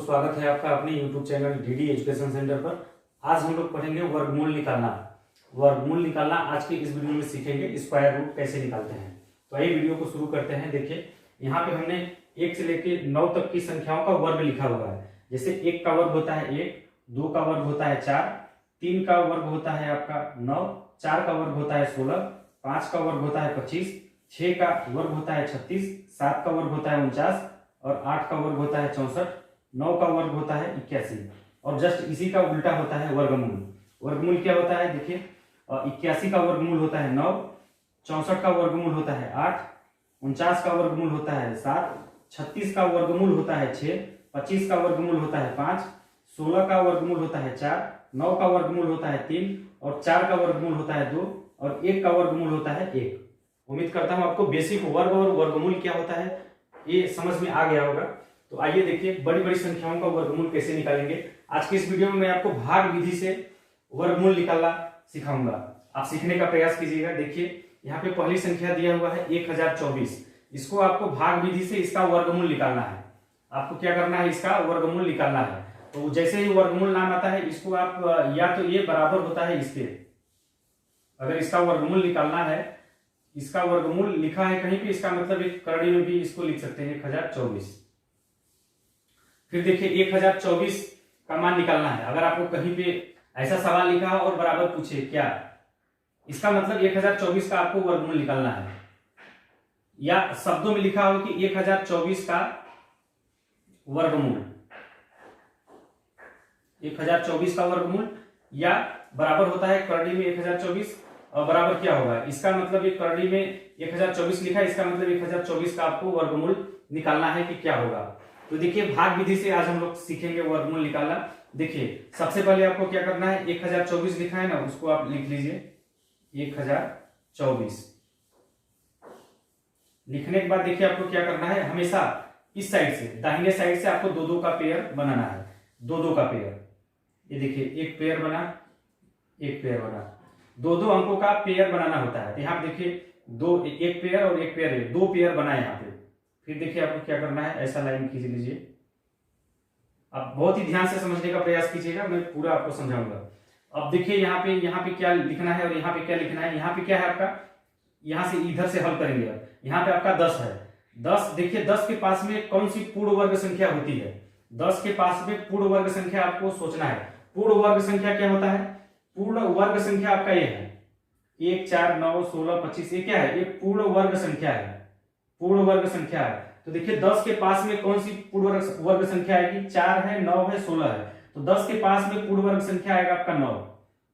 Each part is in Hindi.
स्वागत है आपका अपने YouTube channel DD education centre पर। आज हम लोग पढ़ेंगे वर्गमूल निकालना। वर्गमूल निकालना आज के इस वीडियो में सीखेंगे। स्क्वायर रूट कैसे निकालते हैं। तो आइए वीडियो को शुरू करते हैं। देखिए यहाँ पे हमने 1 से लेके 9 तक की संख्याओं का वर्ग लिखा हुआ है। जैसे 1 का वर्ग होता है 1, 2 का वर्ग होता है 4, 3 का वर्ग होता है आपका 9, 4 का वर्ग होता है 16, 5 का वर्ग होता है 25, 6 का वर्ग होता है 36, 7 का वर्ग होता है 49 और 8 का वर्ग होता है 64, 9 का वर्ग होता है 81 और जस्ट इसी का उल्टा होता है वर्गमूल। वर्गमूल क्या होता है देखिए, 81 का वर्गमूल होता है 9, 64 का वर्गमूल होता है 8, 49 का वर्गमूल होता है 7, 36 का वर्गमूल होता है 6, 25 का वर्गमूल होता है 5, 16 का वर्गमूल होता है 4, 9 का वर्गमूल होता है 3 और 4 का वर्गमूल होता है 2 और 1 का वर्गमूल होता है 1। उम्मीद करता हूं आपको बेसिक वर्ग और वर्गमूल क्या होता है ये समझ में आ गया होगा। तो आइए देखिए बड़ी बड़ी संख्याओं का वर्गमूल कैसे निकालेंगे। आज की इस वीडियो में मैं आपको भाग विधि से वर्गमूल निकालना सिखाऊंगा। आप सीखने का प्रयास कीजिएगा। देखिए यहाँ पे पहली संख्या दिया हुआ है 1024। इसको आपको भाग विधि से इसका वर्गमूल निकालना है। आपको क्या करना है, इसका वर्गमूल निकालना है। तो जैसे ही वर्गमूल नाम आता है इसको आप या तो ये बराबर होता है इसके, अगर इसका वर्गमूल निकालना है, इसका वर्गमूल लिखा है कहीं पे, इसका मतलब एक करड़ी में भी इसको लिख सकते हैं 1024। फिर देखिए 1024 का मान निकालना है। अगर आपको कहीं पे ऐसा सवाल लिखा हो और बराबर पूछे क्या, इसका मतलब 1024 का आपको वर्गमूल निकालना है। या शब्दों में लिखा हो कि 1024 का वर्गमूल, 1024 का वर्गमूल या बराबर होता है करड़ी में 1024 और बराबर क्या होगा, इसका मतलब एक करड़ी में 1024 लिखा है, इसका मतलब 1024 का आपको वर्गमूल निकालना है कि क्या होगा। तो देखिए भाग विधि से आज हम लोग सीखेंगे वर्गमूल निकालना। देखिए सबसे पहले आपको क्या करना है, 1024 लिखा है ना, उसको आप लिख लीजिए 1024। लिखने के बाद देखिए आपको क्या करना है, हमेशा इस साइड से दाहिने साइड से आपको 2-2 का पेयर बनाना है। 2-2 का पेयर, ये देखिए एक पेयर बना, एक पेयर बना, 2-2 अंकों का पेयर बनाना होता है। तो यहाँ पे देखिए एक पेयर और एक पेयर है, 2 पेयर बना है यहाँ पे। फिर देखिए आपको क्या करना है, ऐसा लाइन खींच लीजिए। आप बहुत ही ध्यान से समझने का प्रयास कीजिएगा, मैं पूरा आपको समझाऊंगा। अब देखिए यहाँ पे क्या लिखना है और यहाँ पे क्या लिखना है। यहाँ पे क्या है आपका, यहाँ से इधर से हल करेंगे। यहाँ पे आपका 10 है। 10 देखिए 10 के पास में कौन सी पूर्ण वर्ग संख्या होती है। 10 के पास में पूर्ण वर्ग संख्या आपको सोचना है। पूर्ण वर्ग संख्या क्या होता है, पूर्ण वर्ग संख्या आपका ये है 1, 4, 9, 16, 25। ये क्या है, एक पूर्ण वर्ग संख्या है, पूर्ण वर्ग संख्या है। तो देखिए 10 के पास में कौन सी पूर्ण वर्ग संख्या आएगी, 4 है, 9 है, 16 है। तो 10 के पास में पूर्ण वर्ग संख्या आएगा आपका 9।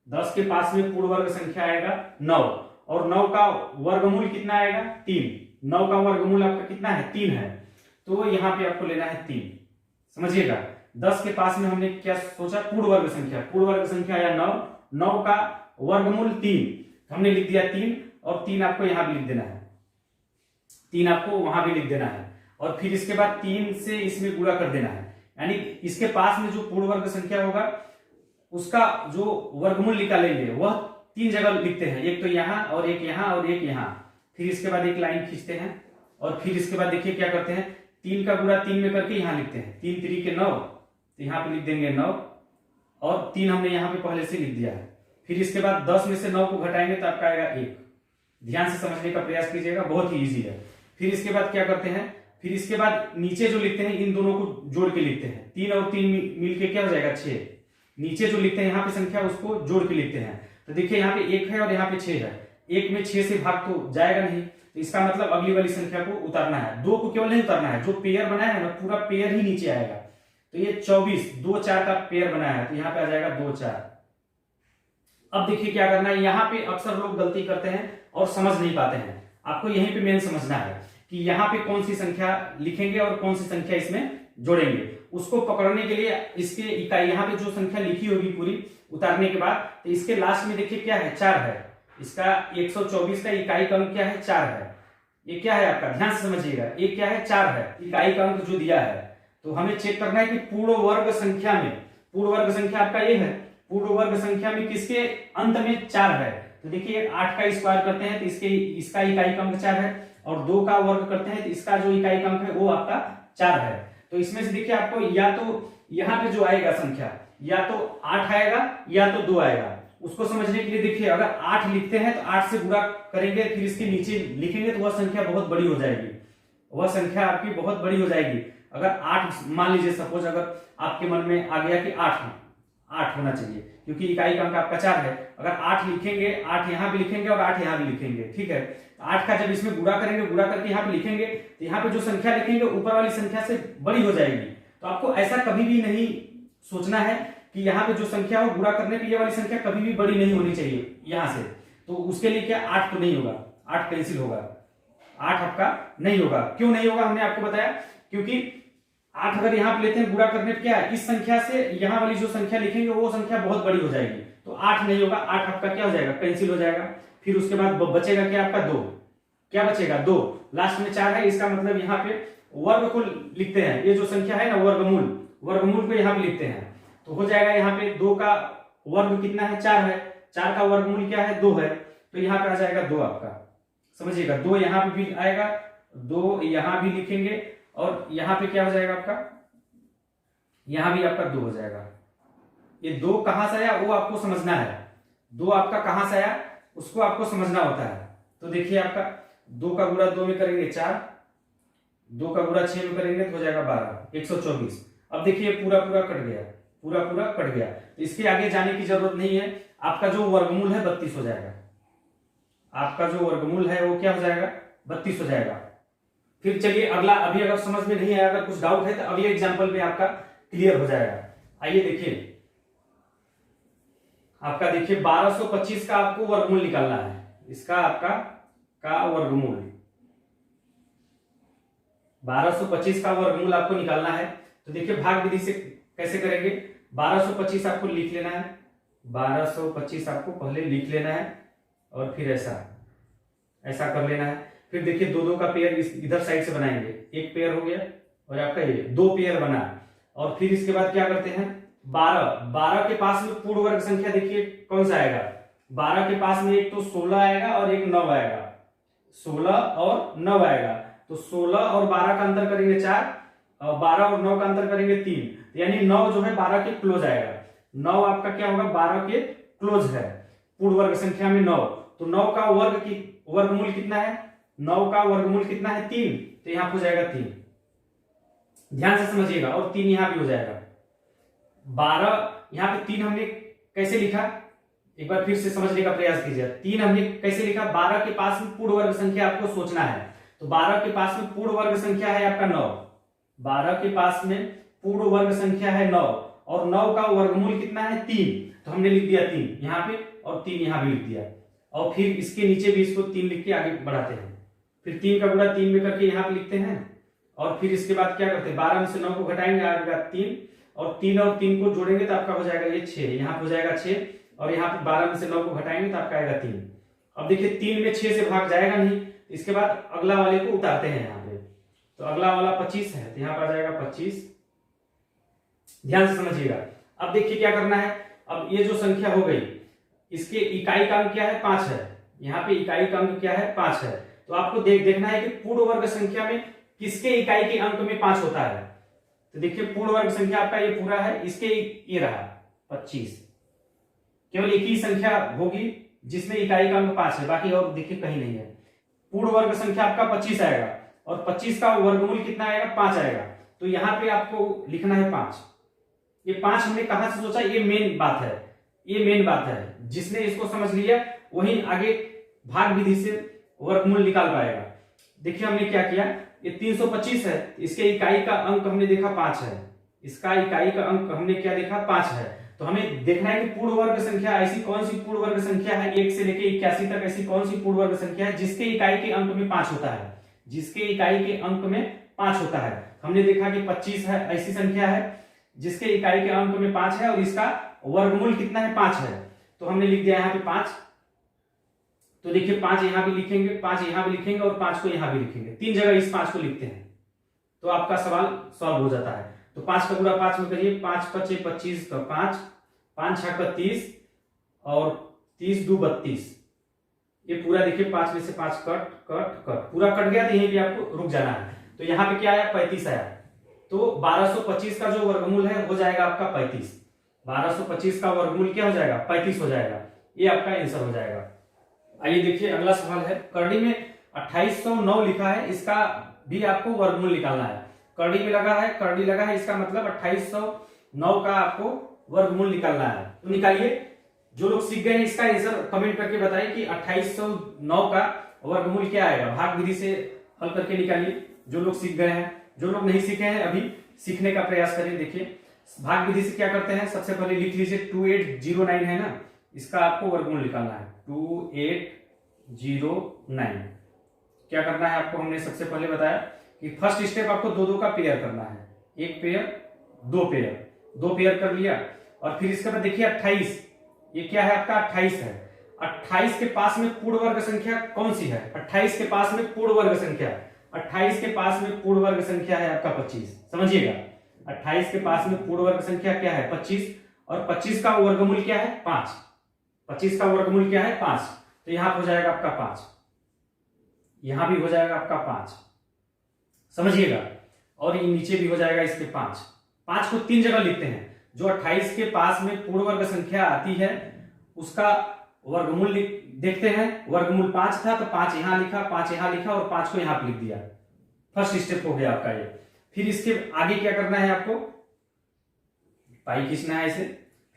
10 के पास में पूर्ण वर्ग संख्या आएगा 9 और 9 का वर्गमूल कितना आएगा, 3। 9 का वर्गमूल आपका कितना है, 3 है। तो यहाँ पे आपको लेना है 3। समझिएगा 10 के पास में हमने क्या सोचा, पूर्ण वर्ग संख्या। पूर्ण वर्ग संख्या आया 9, 9 का वर्गमूल 3, हमने लिख दिया 3 और 3 आपको यहां भी लिख देना है, 3 आपको वहां भी लिख देना है। और फिर इसके बाद 3 से इसमें गुणा कर देना है। यानी इसके पास में जो पूर्ण वर्ग संख्या होगा उसका जो वर्गमूल निकालेंगे वह 3 जगह लिखते हैं, एक तो यहाँ और एक यहाँ और एक यहाँ। फिर इसके बाद एक लाइन खींचते हैं और फिर इसके बाद देखिए क्या करते हैं, 3 का गुणा 3 में करके यहाँ लिखते हैं। 3 3 के 9, तो यहाँ पे लिख देंगे 9 और 3 हमने यहाँ पे पहले से लिख दिया है। फिर इसके बाद 10 में से 9 को घटाएंगे तो आपका आएगा 1। ध्यान से समझने का प्रयास कीजिएगा, बहुत ही इजी है। फिर इसके बाद क्या करते हैं, फिर इसके बाद नीचे जो लिखते हैं इन दोनों को जोड़ के लिखते हैं। 3 और 3 मिलके क्या हो जाएगा, 6। नीचे जो लिखते हैं यहाँ पे संख्या उसको जोड़ के लिखते हैं। तो देखिए यहाँ पे 1 है और यहाँ पे 6 है। 1 में 6 से भाग तो जाएगा नहीं, तो इसका मतलब अगली वाली संख्या को उतारना है। 2 को केवल नहीं उतारना है, जो पेयर बनाया है ना पूरा पेयर ही नीचे आएगा। तो ये 24 2 4 का पेयर बनाया है, तो यहाँ पे आ जाएगा 2 4। अब देखिए क्या करना है, यहाँ पे अक्सर लोग गलती करते हैं और समझ नहीं पाते हैं। आपको यहीं पे मेन समझना है कि यहाँ पे कौन सी संख्या लिखेंगे और कौन सी संख्या इसमें जोड़ेंगे। उसको पकड़ने के लिए इसके इकाई, यहाँ पे जो संख्या लिखी होगी पूरी उतारने के बाद, तो इसके लास्ट में देखिए क्या है, 4 है। इसका 124 का इकाई का अंक क्या है, 4 है। ये क्या है आपका, ध्यान से समझिएगा, ये क्या है, 4 है इकाई का अंक जो दिया है। तो हमें चेक करना है कि पूर्ण वर्ग संख्या में, पूर्ण वर्ग संख्या आपका ये है, पूर्ण वर्ग संख्या में किसके अंत में 4 है। तो देखिए 8 का स्क्वायर करते हैं तो इसका इकाई का अंक 4 है और 2 का वर्ग करते हैं तो इसका जो इकाई का अंक है वो आपका 4 है। तो इसमें से देखिए आपको या तो यहाँ पे जो आएगा संख्या या तो 8 आएगा या तो 2 आएगा। उसको समझने के लिए देखिए अगर 8 लिखते हैं तो 8 से गुणा करेंगे, फिर इसके नीचे लिखेंगे तो वह संख्या बहुत बड़ी हो जाएगी, वह संख्या आपकी बहुत बड़ी हो जाएगी। अगर 8 मान लीजिए, सपोज अगर आपके मन में आ गया कि 8 होना चाहिए, क्योंकि इकाई का अंक आपका 4 है। अगर 8 लिखेंगे, 8 यहाँ भी लिखेंगे और 8 यहाँ भी लिखेंगे, ठीक है। 8 का जब इसमें गुणा करेंगे, गुणा करके यहाँ पे लिखेंगे तो यहाँ पे जो संख्या लिखेंगे ऊपर वाली संख्या से बड़ी हो जाएगी। तो आपको ऐसा कभी भी नहीं सोचना है कि यहाँ पे जो संख्या हो गुणा करने पे ये वाली संख्या कभी भी बड़ी नहीं होनी चाहिए यहाँ से। तो उसके लिए क्या 8 तो नहीं होगा, 8 कैंसिल होगा, 8 आपका नहीं होगा। क्यों नहीं होगा हमने आपको बताया, क्योंकि 8 अगर यहाँ पे लेते हैं गुणा करने पे क्या है, इस संख्या से यहाँ वाली जो संख्या लिखेंगे वो संख्या बहुत बड़ी हो जाएगी। तो 8 नहीं होगा, 8 आपका क्या हो जाएगा, कैंसिल हो जाएगा। फिर उसके बाद बचेगा क्या आपका 2, क्या बचेगा 2, लास्ट में 4 है, इसका मतलब यहाँ पे वर्ग को लिखते हैं, ये जो संख्या है ना वर्गमूल को यहाँ पे लिखते हैं। तो हो जाएगा यहाँ पे 2 का वर्ग कितना है, 4 है, 4 का वर्गमूल क्या है, 2 है। तो यहाँ पे आ जाएगा 2 आपका, समझिएगा 2 यहाँ पे भी आएगा, 2 यहाँ भी लिखेंगे और यहाँ पे क्या हो जाएगा आपका, यहाँ भी आपका 2 हो जाएगा। ये 2 कहां से आया वो आपको समझना है, 2 आपका कहां से आया उसको आपको समझना होता है। तो देखिए आपका 2 का गुणा 2 में करेंगे 4, 2 का गुणा 6 में करेंगे तो हो जाएगा 12, 124। अब देखिए पूरा कट गया, पूरा कट गया, तो इसके आगे जाने की जरूरत नहीं है। आपका जो वर्गमूल है 32 हो जाएगा, आपका जो वर्गमूल है वो क्या हो जाएगा, 32 हो जाएगा। फिर चलिए अगला, अभी अगर समझ में नहीं आया, अगर कुछ डाउट है तो अगले एग्जांपल में आपका क्लियर हो जाएगा। आइए देखिए, आपका देखिए 1225 का आपको वर्गमूल निकालना है, इसका आपका का वर्गमूल 1225 का वर्गमूल आपको निकालना है। तो देखिए भाग विधि से कैसे करेंगे, 1225 आपको लिख लेना है, 1225 आपको पहले लिख लेना है और फिर ऐसा कर लेना है। फिर देखिए 2 का पेयर इधर साइड से बनाएंगे, एक पेयर हो गया और आपका ये 2 पेयर बना। और फिर इसके बाद क्या करते हैं, 12 के पास में पूर्ण वर्ग संख्या देखिए कौन सा आएगा, 12 के पास में एक तो 16 आएगा और एक 9 आएगा, 16 और 9 आएगा। तो 16 और 12 का अंतर करेंगे 4 और 12 और 9 का अंतर करेंगे 3, यानी 9 जो है 12 के क्लोज आएगा। 9 आपका क्या होगा, 12 के क्लोज है पूर्ण वर्ग संख्या में 9। तो 9 का वर्गमूल कितना है, 9 का वर्गमूल कितना है 3, तो यहां हो जाएगा 3, ध्यान से समझिएगा। और 3 यहां भी हो जाएगा। 12 यहां पे 3 हमने कैसे लिखा, एक बार फिर से समझने का प्रयास कीजिए। 3 हमने कैसे लिखा, 12 के पास में पूर्ण वर्ग संख्या आपको सोचना है। तो 12 के पास में पूर्ण वर्ग संख्या है आपका 9, 12 के पास में पूर्ण वर्ग संख्या है 9 और 9 का वर्गमूल कितना है 3, तो हमने लिख दिया 3 यहां पे और 3 यहां भी लिख दिया। और फिर इसके नीचे भी इसको 3 लिख के आगे बढ़ाते हैं। फिर 3 का गुणा 3 में करके यहां पे लिखते हैं और फिर इसके बाद क्या करते हैं, 12 में से 9 को घटाएंगे, आएगा 3 और 3 को जोड़ेंगे तो आपका हो जाएगा ये 6, यहाँ हो जाएगा 6 और यहाँ पे 12 में से 9 को घटाएंगे तो आपका आएगा 3। अब देखिए 3 में 6 से भाग जाएगा नहीं, इसके बाद अगला वाले को उतारते हैं यहाँ पे। तो अगला वाला 25 है तो यहाँ पर आ जाएगा 25, ध्यान से समझिएगा। अब देखिए क्या करना है, अब ये जो संख्या हो गई इसके इकाई का अंक क्या है 5 है, यहाँ पे इकाई का अंक क्या है 5 है। तो आपको देखना है कि पूर्ण वर्ग संख्या में किसके इकाई के अंक में 5 होता है। तो देखिए पूर्ण वर्ग संख्या आपका ये पूरा है, इसके ये रहा 25, केवल एक ही संख्या होगी जिसमें इकाई का अंक 5 है, बाकी और देखिए कहीं नहीं है। पूर्ण वर्ग संख्या आपका 25 आएगा और 25 का वर्गमूल कितना आएगा 5 आएगा। तो यहाँ पे आपको लिखना है 5। ये 5 हमने कहां से सोचा, ये मेन बात है, ये मेन बात है। जिसने इसको समझ लिया वही आगे भाग विधि से वर्गमूल निकाल पाएगा। देखिए हमने क्या किया, ये 325 है, इसके इकाई का अंक हमने देखा 5 है, इसका इकाई का अंक हमने क्या देखा 5 है। तो हमें देखना है कि पूर्ण वर्ग संख्या ऐसी कौन सी पूर्ण वर्ग संख्या है 1 से लेकर 81 तक, ऐसी कौन सी पूर्ण वर्ग संख्या है जिसके इकाई के अंक में 5 होता है, जिसके इकाई के अंक में 5 होता है। हमने देखा कि 25 है, ऐसी संख्या है जिसके इकाई के अंक में 5 है और इसका वर्गमूल कितना है 5 है। तो हमने लिख दिया यहाँ पे 5। तो देखिए 5 यहां भी लिखेंगे, 5 यहां भी लिखेंगे और 5 को यहां भी लिखेंगे, 3 जगह इस 5 को लिखते हैं तो आपका सवाल सॉल्व हो जाता है। तो 5 का गुणा 5 में करिए, 5 × 5 = 25 का 5, 5 × 6 = 30 और 30 × 2 = 32। ये पूरा देखिए 5 में से 5 कट पूरा कट गया, तो यहीं पे आपको रुक जाना है। तो यहाँ पे क्या आया 35 आया। तो 1225 का जो वर्गमूल है हो जाएगा आपका 35। 1225 का वर्गमूल क्या हो जाएगा? 35 हो जाएगा। ये आपका आंसर हो जाएगा। आइए देखिए अगला सवाल है, करड़ी में 2809 लिखा है, इसका भी आपको वर्गमूल निकालना है। करड़ी में लगा है, करड़ी लगा है, इसका मतलब 2809 का आपको वर्गमूल निकालना है। तो निकालिए। जो लोग सीख गए हैं इसका आंसर कमेंट करके बताइए कि 2809 का वर्गमूल क्या आएगा। भाग विधि से हल करके निकालिए। जो लोग सीख गए हैं, जो लोग नहीं सीखे हैं अभी सीखने का प्रयास करिए। देखिए भाग विधि से क्या करते हैं, सबसे पहले लिख लीजिए 2809 है ना, इसका आपको वर्गमूल निकालना है। 2809 क्या करना है आपको, हमने सबसे पहले बताया कि फर्स्ट स्टेप आपको दो दो का पेयर करना है। एक पेयर, दो पेयर कर लिया। और फिर इसके बाद देखिए 28, ये क्या है आपका 28 है। 28 के पास में पूर्ण वर्ग संख्या कौन सी है? 28 के पास में पूर्ण वर्ग संख्या, 28 के पास में पूर्ण वर्ग संख्या है आपका 25। समझिएगा 28 के पास में पूर्ण वर्ग संख्या क्या है? 25। और 25 का वर्गमूल क्या है? 5। 25 का वर्गमूल क्या है? 5। तो यहां हो जाएगा आपका 5, यहां भी हो जाएगा आपका 5, समझिएगा। और ये नीचे भी हो जाएगा इसके 5। 5 को 3 जगह लिखते हैं। जो 28 के पास में पूर्ण वर्ग संख्या आती है उसका वर्गमूल देखते हैं। वर्गमूल 5 था तो 5 यहां लिखा, 5 यहां लिखा और 5 को यहां पे लिख दिया। फर्स्ट स्टेप हो गया आपका ये। फिर इसके आगे क्या करना है आपको, पाई खींचना है ऐसे।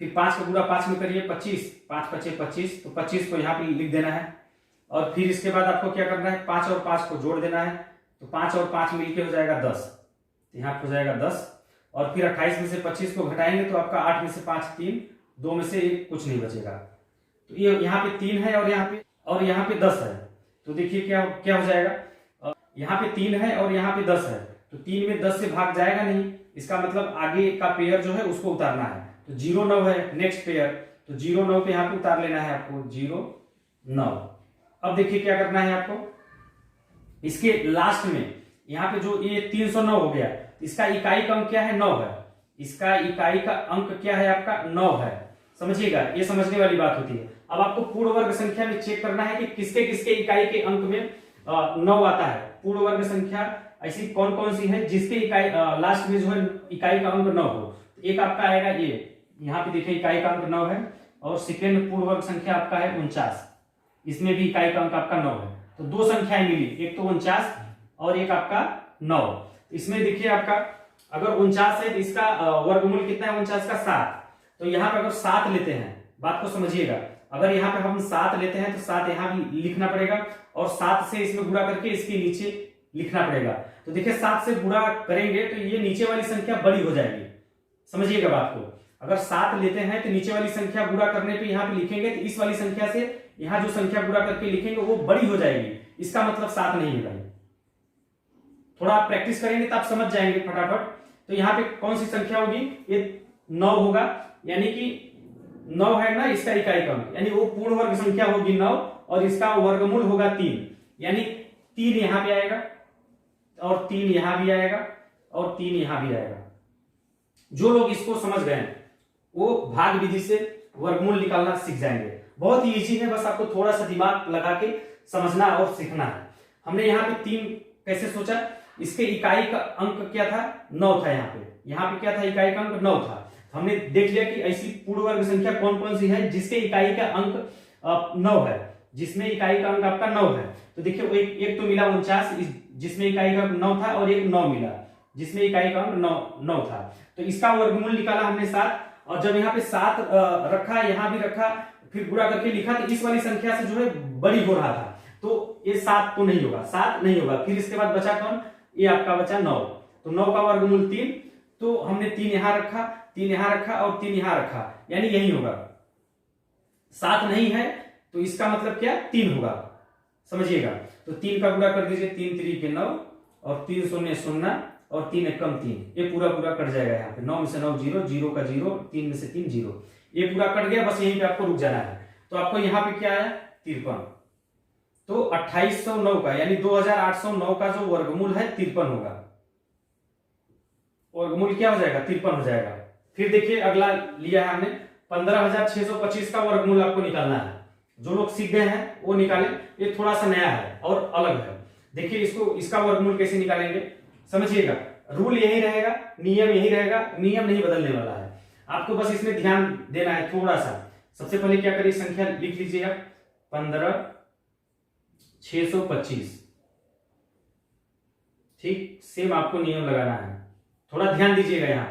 फिर 5 का गुणा 5 में करिए 25, 5 पचे 25, तो 25 को यहाँ पे लिख देना है। और फिर इसके बाद आपको क्या करना है, 5 और 5 को जोड़ देना है। तो 5 और 5 मिलके हो जाएगा 10, यहाँ हो जाएगा 10। और फिर 28 में से 25 को घटाएंगे तो आपका 8 में से 5 3, 2 में से 1 कुछ नहीं बचेगा। तो ये यहाँ पे 3 है और यहाँ पे 10 है। तो देखिए क्या हो जाएगा, यहाँ पे 3 है और यहाँ पे 10 है। तो 3 में 10 से भाग जाएगा नहीं, इसका मतलब आगे का पेयर जो है उसको उतारना है। तो 0 9 है नेक्स्ट पेयर, तो 0 9 पे यहाँ पे उतार लेना है आपको, 0 9। अब देखिए क्या करना है आपको, इसके लास्ट में यहाँ पे जो ये 309 हो गया, इसका इकाई का अंक क्या है? 9 है। इसका इकाई का अंक क्या है आपका? 9 है। समझिएगा, ये समझने वाली बात होती है। अब आपको पूर्ण वर्ग संख्या में चेक करना है कि किसके किसके इकाई के अंक में 9 आता है। पूर्ण वर्ग संख्या ऐसी कौन कौन सी है जिसके इकाई लास्ट में जो है इकाई का अंक 9 हो। एक आपका आएगा ये, यहाँ पे देखिए इकाई का अंक 9 है। और सेकेंड पूर्ण वर्ग संख्या आपका है 49, इसमें भी इकाई का अंक आपका 9 है। तो दो संख्याएं मिली, एक तो 49 और एक आपका 9। इसमें देखिए आपका अगर 49 है तो इसका वर्गमूल कितना है? 49 का 7। तो यहाँ पे अगर 7 लेते हैं, बात को समझिएगा, अगर यहाँ पे हम 7 लेते हैं तो 7 यहाँ भी लिखना पड़ेगा और 7 से इसमें गुणा करके इसके नीचे लिखना पड़ेगा। तो देखिए 7 से गुणा करेंगे तो ये नीचे वाली संख्या बड़ी हो जाएगी। समझिएगा बात को, अगर 7 लेते हैं तो नीचे वाली संख्या गुणा करने पे यहाँ पे लिखेंगे तो इस वाली संख्या से यहाँ जो संख्या गुणा करके लिखेंगे वो बड़ी हो जाएगी। इसका मतलब 7 नहीं है भाई। थोड़ा आप प्रैक्टिस करेंगे तो आप समझ जाएंगे फटाफट। तो यहाँ पे कौन सी संख्या होगी? ये 9 होगा, यानी कि 9 है ना इसका इकाई का अंक, यानी वो पूर्ण वर्ग संख्या होगी 9 और इसका वर्गमूल होगा 3, यानी 3 यहां पे आएगा और 3 यहां भी आएगा और 3 यहां भी आएगा। जो लोग इसको समझ गए हैं वो भाग विधि से वर्गमूल निकालना सीख जाएंगे। बहुत ही इजी है, बस आपको थोड़ा सा दिमाग लगा के समझना और सीखना है। हमने यहाँ पे 3 कैसे सोचा, इसके इकाई का अंक क्या था? 9 था। यहाँ पे क्या था? इकाई का अंक 9 था। हमने देख लिया कि ऐसी पूर्ण वर्ग संख्या कौन कौन सी है जिसके इकाई का अंक 9 है, जिसमें इकाई का अंक आपका 9 है। तो देखिए एक तो मिला 49 जिसमें इकाई का 9 था, और एक 9 मिला जिसमें इकाई का अंक 9 था। तो इसका वर्गमूल निकाला हमने 7, और जब यहाँ पे 7 रखा, यहाँ भी रखा, फिर गुणा करके लिखा, तो इस वाली संख्या से जो है बड़ी हो रहा था। तो ये 7 तो नहीं होगा, 7 नहीं होगा। फिर इसके बाद बचा कौन? ये आपका बचा 9। तो 9 का वर्गमूल 3, तो हमने 3 यहां रखा, 3 यहां रखा और 3 यहां रखा, यानी यही होगा। 7 नहीं है तो इसका मतलब क्या? 3 होगा। समझिएगा, तो 3 का गुणा कर दीजिए, 3 3 के 9 और 3 0 0 और 3 1 3, ये पूरा कट जाएगा। यहाँ पे 9 में से 9 0, 0 का 0, 3 में से 3 0, ये पूरा कट गया। बस यहीं पे आपको रुक जाना है। तो आपको यहाँ पे क्या आया? 53। तो 2809 का यानी 2809 का जो वर्गमूल है 53 होगा। वर्गमूल क्या हो जाएगा? 53 हो जाएगा। फिर देखिए अगला लिया है हमने 15625 का वर्गमूल आपको निकालना है। जो लोग सीख गए हैं वो निकालें, ये थोड़ा सा नया है और अलग है। देखिए इसका वर्गमूल कैसे निकालेंगे, समझिएगा। रूल यही रहेगा, नियम यही रहेगा, नियम नहीं बदलने वाला है। आपको बस इसमें ध्यान देना है थोड़ा सा। सबसे पहले क्या करिए, संख्या लिख लीजिए आप 15,625। ठीक, सेम आपको नियम लगाना है, थोड़ा ध्यान दीजिएगा। यहाँ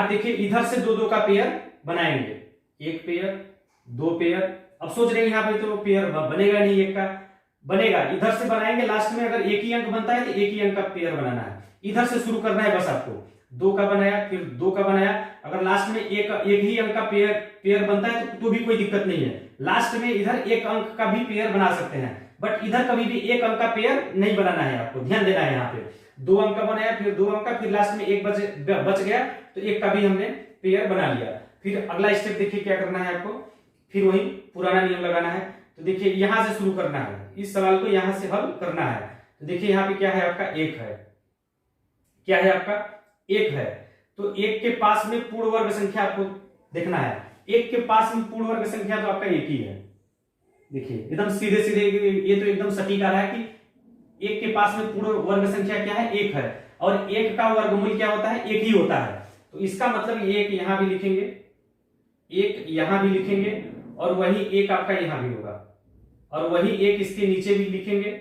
पे देखिए इधर से दो दो का पेयर बनाएंगे, एक पेयर, दो पेयर। अब सोच रहे हैं यहाँ पे तो पेयर बनेगा नहीं, एक का बनेगा, इधर से बनाएंगे। लास्ट में अगर एक ही अंक बनता है तो एक ही अंक का पेयर बनाना है, इधर से शुरू करना है बस आपको। दो का बनाया, फिर दो का बनाया, अगर लास्ट में एक ही अंक का पेयर बनता है तो भी कोई दिक्कत नहीं है। लास्ट में इधर एक अंक का भी पेयर बना सकते हैं, बट इधर कभी भी एक अंक का पेयर नहीं बनाना है, आपको ध्यान देना है। यहाँ पे दो अंक का बनाया, फिर दो अंक का, फिर लास्ट में एक बच गया तो एक का भी हमने पेयर बना लिया। फिर अगला स्टेप देखिए क्या करना है आपको, फिर वही पुराना नियम लगाना है। तो देखिए यहां से शुरू करना है, इस सवाल को यहां से हल करना है। तो देखिए यहाँ पे क्या है आपका, एक है, क्या है आपका, एक है। तो एक के पास में पूर्ण वर्ग संख्या आपको देखना है, एक के पास में पूर्ण वर्ग संख्या तो आपका एक ही है। देखिए एकदम सीधे सीधे, ये तो एकदम सटीक आ रहा है कि एक के पास में पूर्ण वर्ग संख्या क्या है, एक है, और एक का वर्गमूल क्या होता है, एक ही होता है। तो इसका मतलब एक यहां भी लिखेंगे, एक यहां भी लिखेंगे, और वही एक आपका यहां भी होगा, और वही एक इसके नीचे भी लिखेंगे,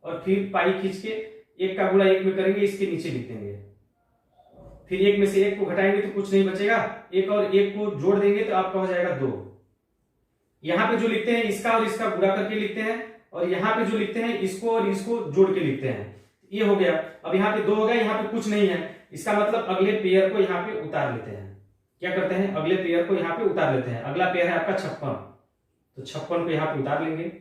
और फिर पाई खींच के एक का गुणा एक में करेंगे, इसके नीचे लिख देंगे। फिर एक में से एक को घटाएंगे तो कुछ नहीं बचेगा, एक और एक को जोड़ देंगे तो आपका हो जाएगा 2। यहां पे जो लिखते हैं इसका और इसका गुणा करके लिखते हैं, और यहां पे जो लिखते हैं इसको और इसको जोड़ के लिखते हैं। ये हो गया। अब यहाँ पे 2 हो गया, यहाँ पे कुछ नहीं है, इसका मतलब अगले पेयर को यहाँ पे उतार लेते हैं। क्या करते हैं, अगले पेयर को यहाँ पे उतार लेते हैं। अगला पेयर है आपका 56, तो 56 को यहाँ पे उतार लेंगे।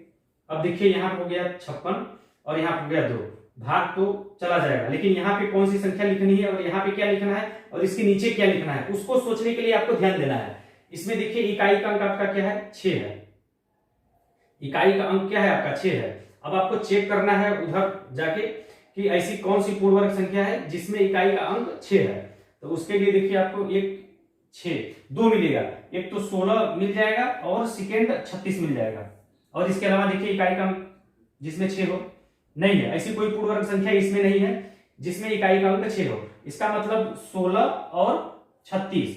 अब देखिए यहाँ पे हो गया 56 और यहाँ पे हो गया 2, भाग तो चला जाएगा, लेकिन यहाँ पे कौन सी संख्या लिखनी है और यहाँ पे क्या लिखना है और इसके नीचे क्या लिखना है, उसको सोचने के लिए आपको ध्यान देना है। इसमें देखिए इकाई का अंक आपका क्या है, 6 है। इकाई का अंक क्या है आपका, 6 है। अब आपको चेक करना है उधर जाके कि ऐसी कौन सी पूर्ण वर्ग संख्या है जिसमें इकाई का अंक 6 है। तो उसके लिए देखिए आपको एक 6 2 मिलेगा, एक तो 16 मिल जाएगा और सेकेंड 36 मिल जाएगा। और इसके अलावा देखिए इकाई का अंक जिसमें 6 हो नहीं है, ऐसी कोई पूर्ण वर्ग संख्या इसमें नहीं है जिसमें इकाई का अंक 6 हो। इसका मतलब 16 और 36।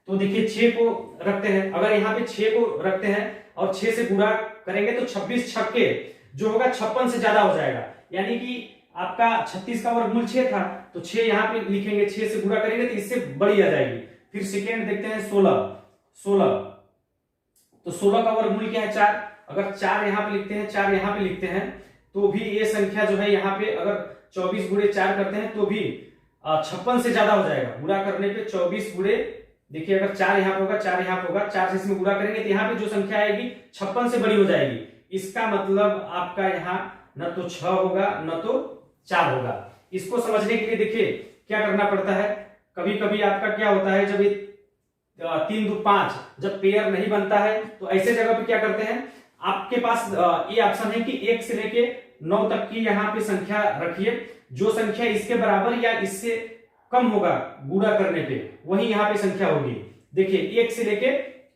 तो देखिए 6 को रखते हैं, अगर यहाँ पे 6 को रखते हैं और 6 से गुणा करेंगे तो 26 छक्के जो होगा 56 से ज्यादा हो जाएगा। यानी कि आपका 36 का वर्गमूल 6 था, तो 6 यहाँ पे लिखेंगे, 6 से गुणा करेंगे तो इससे बड़ी आ जाएगी। फिर सेकेंड देखते हैं 16, तो 16 का वर्गमूल क्या है, 4। अगर 4 यहाँ पे लिखते हैं, 4 यहाँ पे लिखते हैं, तो भी ये संख्या जो है यहाँ पे अगर 24 गुणे 4 करते हैं तो भी 56 से ज्यादा हो जाएगा। गुणा करने पे 24 गुणे, देखिए अगर 4 यहाँ पे होगा, 4 यहाँ पे होगा, 4 से इसमें गुणा करेंगे तो यहाँ पे जो संख्या आएगी 56 से बड़ी हो जाएगी। इसका मतलब आपका यहाँ न तो 6 होगा न तो 4 होगा। इसको समझने के लिए देखिए क्या करना पड़ता है, कभी कभी आपका क्या होता है, जब ये 3 2 5 जब पेयर नहीं बनता है तो ऐसे जगह पे क्या करते हैं, आपके पास ये ऑप्शन है कि 1 से लेके 9 तक की यहाँ पे संख्या रखिए, जो संख्या इसके बराबर या इससे कम होगा गुणा करने पे वही यहाँ पे संख्या होगी। देखिए 1 से लेके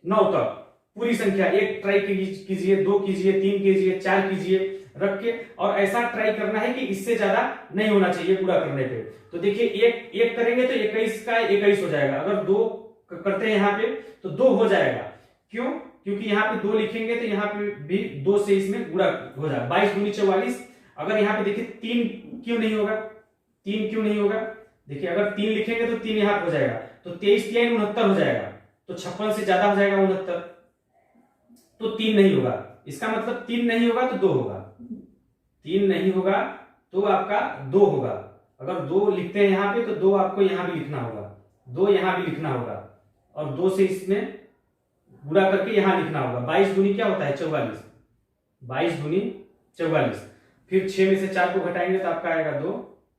9 तक पूरी संख्या, 1 ट्राई कीजिए, 2 कीजिए, 3 कीजिए, 4 कीजिए रख के, और ऐसा ट्राई करना है कि इससे ज्यादा नहीं होना चाहिए गुणा करने पे। तो देखिए एक करेंगे तो 21 का 21 हो जाएगा, अगर 2 करते हैं यहाँ पे तो 2 हो जाएगा। क्यों, क्योंकि यहाँ पे 2 लिखेंगे तो यहाँ पे भी 2 से इसमें गुणा हो जाएगा, 22 दूनी 44। अगर यहाँ पे देखिए 3 क्यों नहीं होगा, 3 क्यों नहीं होगा, देखिए अगर 3 लिखेंगे तो 3 यहाँ पे हो जाएगा, तो 23 3 69 हो जाएगा, तो 56 से ज्यादा हो जाएगा 69, तो 3 नहीं होगा। इसका मतलब 3 नहीं होगा तो 2 होगा, 3 नहीं होगा तो आपका 2 होगा। अगर 2 लिखते हैं यहाँ पे तो 2 आपको यहाँ भी लिखना होगा, 2 यहाँ भी लिखना होगा, और 2 से इसमें गुणा करके यहाँ लिखना होगा। 22 दूनी क्या होता है 44, 22 दूनी 44। फिर 6 में से 4 को घटाएंगे तो आपका आएगा 2,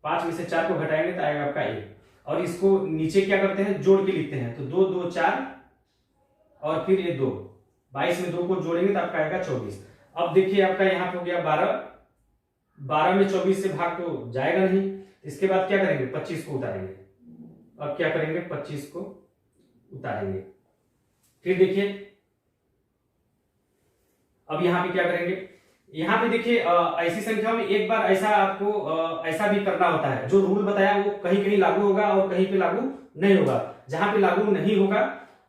5 में से 4 को घटाएंगे तो आएगा आपका 1, और इसको नीचे क्या करते हैं जोड़ के लिखते हैं, तो 2 2 4 और फिर ये 2, 22 में 2 को जोड़ेंगे तो आपका आएगा 24। अब देखिए आपका यहाँ पे हो गया 12, 12 में 24 से भाग तो जाएगा नहीं, इसके बाद क्या करेंगे 25 को उतारेंगे। अब क्या करेंगे 25 को उतारेंगे। फिर देखिए अब यहाँ पे क्या करेंगे, यहाँ पे देखिए ऐसी संख्याओं में एक बार ऐसा आपको ऐसा भी करना होता है, जो रूल बताया वो कहीं कहीं लागू होगा और कहीं पे लागू नहीं होगा। जहां पे लागू नहीं होगा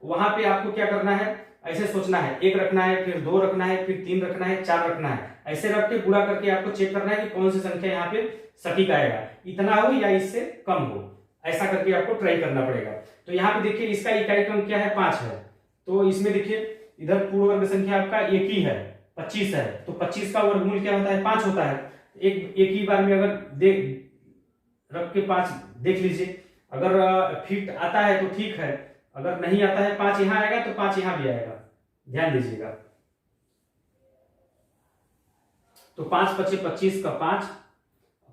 वहां पे आपको क्या करना है, ऐसे सोचना है, एक रखना है, फिर दो रखना है, फिर तीन रखना है, चार रखना है, ऐसे रख के गुणा करके आपको चेक करना है कि कौन सी संख्या यहाँ पे सटीक आएगा, इतना हो या इससे कम हो, ऐसा करके आपको ट्राई करना पड़ेगा। तो यहाँ पे देखिए इसका इकाई क्रम क्या है, 5 है, तो इसमें देखिए इधर पूर्ण वर्ग संख्या आपका एक ही है, 25 है, तो 25 का वर्गमूल क्या होता है, 5 होता है। एक ही बार में अगर रख के 5 देख लीजिए, अगर फिट आता है तो ठीक है, अगर नहीं आता है 5 यहाँ आएगा तो 5 यहाँ भी आएगा, ध्यान दीजिएगा। तो 5 पचे 25 का 5,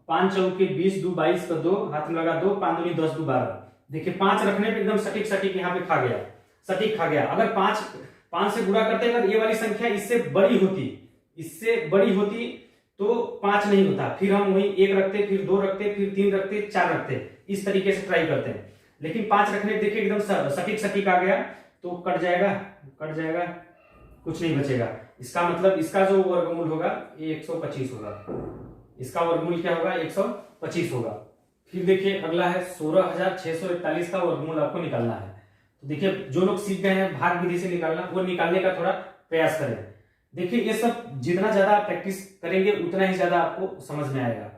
5 चौके 20, 2 22 का 2, हाथ में लगा 2, 5 दूनी 10, 2 12। देखिए 5 रखने पे एकदम सटीक सटीक यहाँ पे खा गया, सटीक खा गया। अगर 5 से गुणा करते अगर ये वाली संख्या इससे बड़ी होती तो 5 नहीं होता, फिर हम वही 1 रखते, फिर 2 रखते, फिर 3 रखते, 4 रखते, इस तरीके से ट्राई करते हैं। लेकिन 5 रखने पे देखिए एकदम सटीक सटीक आ गया, तो कट जाएगा, कुछ नहीं बचेगा। इसका मतलब इसका जो वर्गमूल होगा ये 125 होगा, इसका वर्गमूल क्या होगा, 125 होगा। फिर देखिए अगला है 16,641 का वर्गमूल आपको निकालना है। तो देखिए जो लोग सीख गए हैं भाग विधि से निकालना, वो निकालने का थोड़ा प्रयास करें। देखिए ये सब जितना ज्यादा प्रैक्टिस करेंगे उतना ही ज्यादा आपको समझ में आएगा,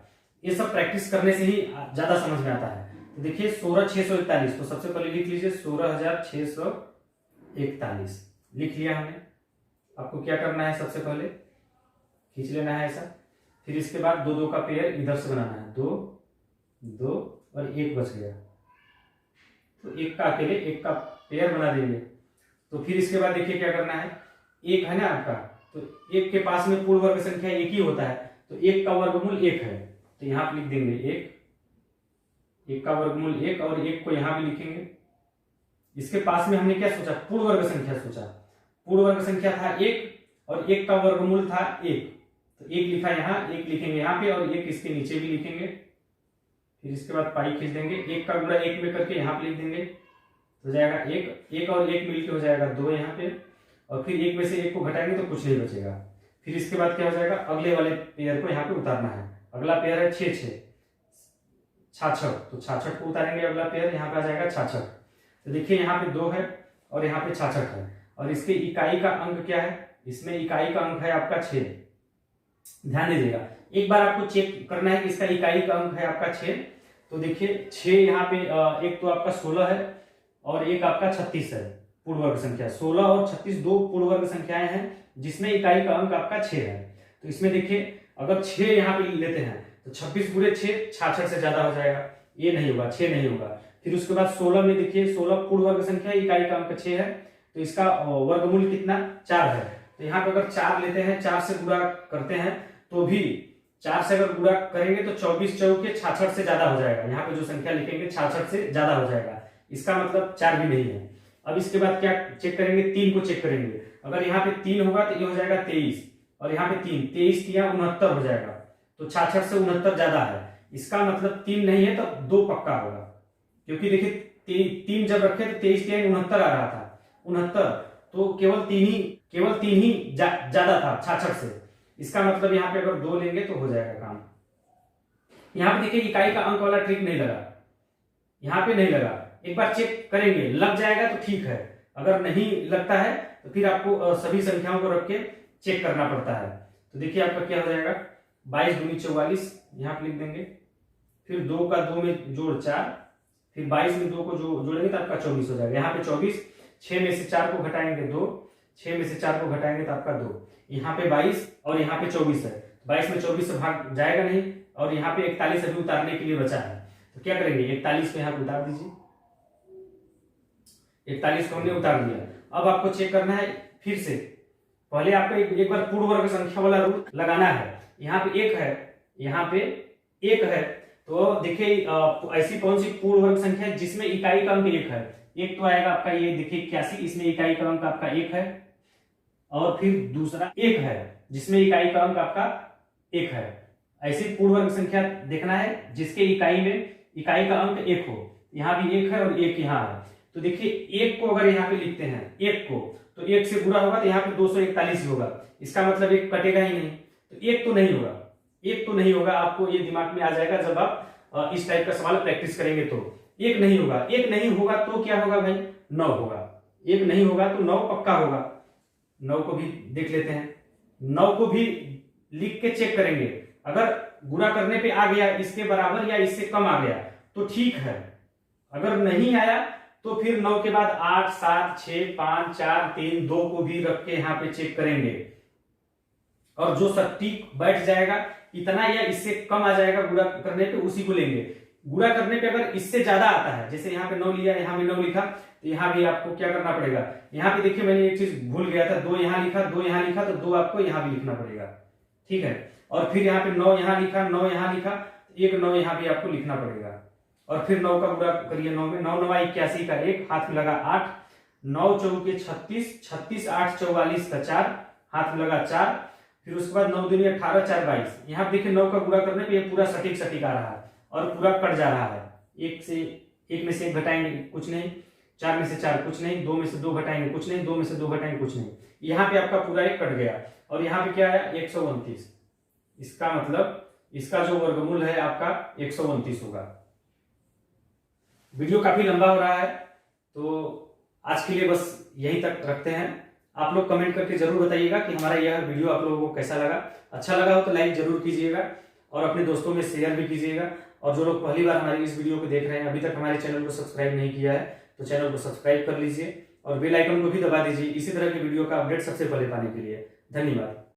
ये सब प्रैक्टिस करने से ही ज्यादा समझ में आता है। तो देखिए 16,641, तो सबसे पहले लिख लीजिए 16,641 लिख लिया हमने। आपको क्या करना है, सबसे पहले खींच लेना है ऐसा, फिर इसके बाद 2 का पेयर इधर से बनाना है, 2 और 1 बच गया, तो 1 का अकेले 1 का पेयर बना देंगे। तो फिर इसके बाद देखिए क्या करना है, 1 है ना आपका, तो 1 के पास में पूर्ण वर्ग संख्या 1 ही होता है, तो 1 का वर्गमूल 1 है, तो यहाँ पे लिख देंगे 1 का वर्गमूल 1, और 1 को यहाँ भी लिखेंगे। इसके पास में हमने क्या सोचा, पूर्ण वर्ग संख्या सोचा, पूर्ण वर्ग संख्या था 1 और 1 का वर्गमूल था 1, तो 1 लिखा यहाँ, 1 लिखेंगे यहाँ पे और 1 इसके नीचे भी लिखेंगे। फिर इसके बाद पाई खींच देंगे, 1 का गुणा 1 में करके यहाँ पे लिख देंगे, तो जाएगा 1 और 1 मिलके हो जाएगा 2 यहाँ पे, और फिर 1 में से 1 को घटाएंगे तो कुछ नहीं बचेगा। फिर इसके बाद क्या हो जाएगा, अगले वाले पेयर को यहाँ पे उतारना है। अगला पेयर है 6 6 66, तो 66 को उतारेंगे, अगला पेयर यहाँ पे आ जाएगा 66। तो देखिए यहाँ पे 2 है और यहाँ पे 66 है, और इसके इकाई का अंक क्या है, इसमें इकाई का अंक है आपका 6। ध्यान दीजिएगा, एक बार आपको चेक करना है कि इसका इकाई का अंक है आपका 6। तो देखिए 6 यहाँ पे एक तो आपका 16 है और एक आपका 36 है, पूर्ण वर्ग संख्या 16 और 36 दो पूर्ण वर्ग संख्याएं हैं जिसमें इकाई का अंक आपका 6 है। तो इसमें देखिए अगर 6 यहाँ पे लेते हैं तो 26 गुणे 6 66 से ज्यादा हो जाएगा, ये नहीं होगा, 6 नहीं होगा। फिर उसके बाद 16 में देखिए 16 पूर्ण वर्ग संख्या, इकाई का अंक 6 है, तो इसका वर्गमूल कितना 4 है। तो यहाँ पे अगर 4 लेते हैं, 4 से गुणा करते हैं तो भी 4 से अगर गुणा करेंगे तो 24 चौके 66 से ज्यादा हो जाएगा, यहाँ पे जो संख्या लिखेंगे 66 से ज्यादा हो जाएगा, इसका मतलब 4 भी नहीं है। अब इसके बाद क्या चेक करेंगे, 3 को चेक करेंगे, अगर यहाँ पे 3 होगा तो ये हो जाएगा 23, और यहाँ पे 3 23 3 69 हो जाएगा, तो 66 से 69 ज्यादा है, इसका मतलब 3 नहीं है तो 2 पक्का होगा, क्योंकि देखिए 3 जब रखे तो 23 3 69 आ रहा था, 69, तो केवल तीन ही ज्यादा था 66 से, इसका मतलब यहाँ पे अगर 2 लेंगे तो हो जाएगा काम। यहाँ पे देखिए इकाई का अंक वाला ट्रिक नहीं लगा, यहाँ पे नहीं लगा, एक बार चेक करेंगे, लग जाएगा तो ठीक है, अगर नहीं लगता है तो फिर आपको सभी संख्याओं को रख के चेक करना पड़ता है। तो देखिए आपका क्या हो जाएगा, 22 दूनी 44 यहाँ पे लिख देंगे, फिर 2 का 2 में जोड़ 4, फिर 22 में 2 को जोड़ेंगे तो आपका 24 हो जाएगा, यहाँ पे 24, 6 में से 4 को घटाएंगे 2, 6 में से 4 को घटाएंगे तो आपका 2, यहाँ पे 22 और यहाँ पे 24 है, 22 में 24 से भाग जाएगा नहीं, और यहाँ पे 41 अभी उतारने के लिए बचा है, तो क्या करेंगे 41 को यहाँ पे उतार दीजिए, 41 को हमने उतार दिया। अब आपको चेक करना है, फिर से पहले आपको एक बार पूर्ण वर्ग संख्या वाला रूल लगाना है। यहाँ पे 1 है, यहाँ पे 1 है, तो देखिए ऐसी कौन सी पूर्ण वर्ग संख्या है जिसमें इकाई का अंक 1 है, एक तो आएगा आपका ये देखिए 81, इसमें इकाई का अंक आपका 1 है, और फिर दूसरा 1 है जिसमें इकाई का अंक आपका 1 है। ऐसी पूर्ण वर्ग संख्या देखना है जिसके इकाई में इकाई का अंक 1 हो, यहाँ भी 1 है और 1 यहाँ है। तो देखिए 1 को अगर यहाँ पे लिखते हैं 1 को, तो 1 से गुणा होगा तो यहाँ पे 241 होगा, इसका मतलब 1 कटेगा ही नहीं, तो एक तो नहीं होगा, एक तो नहीं होगा, आपको ये दिमाग में आ जाएगा जब आप इस टाइप का सवाल प्रैक्टिस करेंगे। तो एक नहीं होगा, एक नहीं होगा तो क्या होगा भाई, 9 होगा। एक नहीं होगा तो 9 पक्का होगा। 9 को भी देख लेते हैं, 9 को भी लिख के चेक करेंगे। अगर गुणा करने पे आ गया इसके बराबर या इससे कम आ गया तो ठीक है, अगर नहीं आया तो फिर 9 के बाद 8, 7, 6, 5, 4, 3, 2 को भी रख के यहाँ पे चेक करेंगे। और जो सटीक बैठ जाएगा इतना या इससे कम आ जाएगा गुणा करने पे, उसी को लेंगे। गुणा करने पे अगर इससे ज्यादा आता है, जैसे यहाँ पे 9 लिया, यहाँ भी 9 लिखा, तो यहाँ भी आपको क्या करना पड़ेगा, यहाँ पे देखिए मैंने एक चीज भूल गया था, 2 यहाँ लिखा, 2 यहाँ लिखा, तो 2 आपको यहाँ भी लिखना पड़ेगा, ठीक है। और फिर यहाँ पे 9 यहाँ लिखा, 9 यहाँ लिखा, एक 9 यहाँ भी आपको लिखना पड़ेगा। और फिर 9 का गुणा करिए, 9 में 9 9 81 का 1, हाथ में लगा 8, 9 चौके 36, 36 8 44 का 4, हाथ में लगा 4, फिर उसके बाद 9 दूनी 18, 4 22। यहाँ देखिए 9 का गुणा करने पे ये पूरा सटीक सटीक आ रहा है और पूरा कट जा रहा है। एक में से 1 घटाएंगे कुछ नहीं, 4 में से 4 कुछ नहीं, 2 में से 2 घटाएंगे कुछ नहीं, 2 में से 2 घटाएंगे कुछ नहीं। यहाँ पे आपका पूरा 1 कट गया और यहाँ पे क्या है 129। इसका मतलब इसका जो वर्गमूल है आपका 129 होगा। वीडियो काफी लंबा हो रहा है तो आज के लिए बस यही तक रखते हैं। आप लोग कमेंट करके जरूर बताइएगा कि हमारा यह वीडियो आप लोगों को कैसा लगा। अच्छा लगा हो तो लाइक जरूर कीजिएगा और अपने दोस्तों में शेयर भी कीजिएगा। और जो लोग पहली बार हमारी इस वीडियो को देख रहे हैं, अभी तक हमारे चैनल को सब्सक्राइब नहीं किया है तो चैनल को सब्सक्राइब कर लीजिए और बेल आइकन को भी दबा दीजिए इसी तरह की वीडियो का अपडेट सबसे पहले पाने के लिए। धन्यवाद।